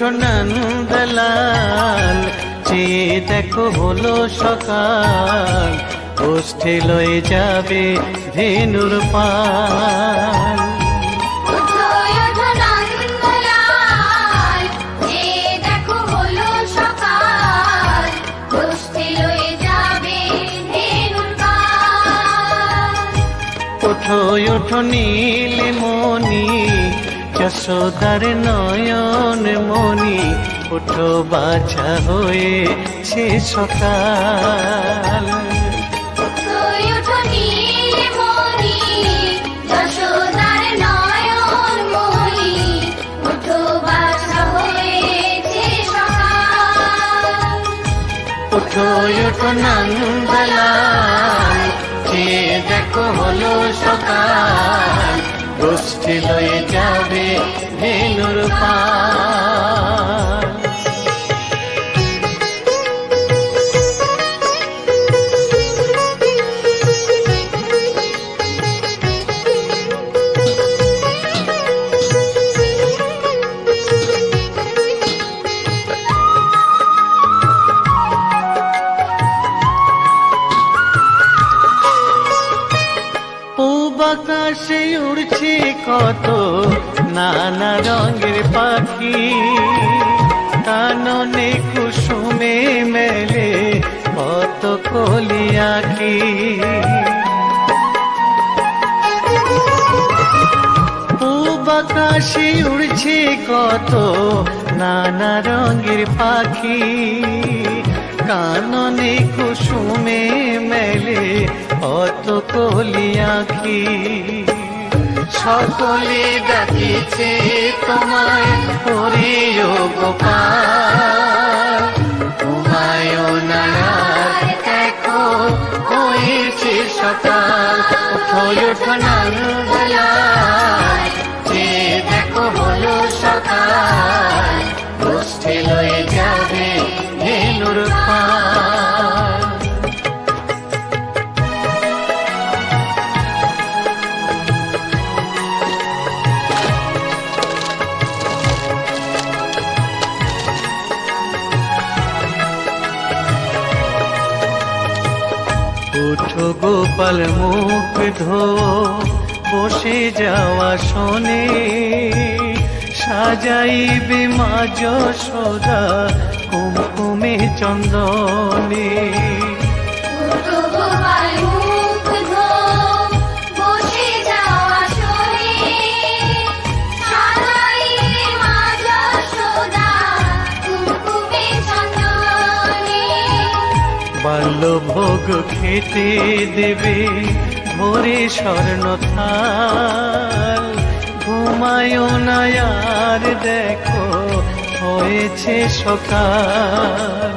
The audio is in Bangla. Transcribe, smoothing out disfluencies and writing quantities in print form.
ওঠো নন্দলাল, চেয়ে দেখো হলো সকাল, গোষ্ঠী লয়ে যাবে ধেনুর পাল। ওঠো ওঠো নীলমণি, যশোদার নয়ন মণি, ওঠো বাছা হয়েছে সকাল। ওঠো ওঠো নন্দলাল, চেয়ে দেখো হলো সকাল, গোষ্ঠী লয়ে যাবে ধেনুর পাল। আকাশে উড়ছে কত নানা রঙের পাখি, কাননে কুসুমে মেলে কত কলি আঁখি। পূব আকাশে উড়ছে কত নানা রঙের পাখি, কাননে কুসুমে মেলে কত কলি আঁখি। সকলে ডাকিছে তোমায় হরিও গোপাল, ঘুমায়ও না দেখো হয়েছে সকাল। ওঠো ওঠো নন্দলাল, চেয়ে দেখো হলো সকাল, গোষ্ঠী লয়ে যাবে ধেনুর পাল। ওঠো গোপাল মুখ ধো, বসে যাওয়া শোনে, সাজাইবে মা যশোদা কুমকুমে চন্দনে। বাল্যভোগ খেতে দেবে ভোরে স্বর্ণ থাল, ঘুমায়ও না আর দেখো হয়েছে সকাল।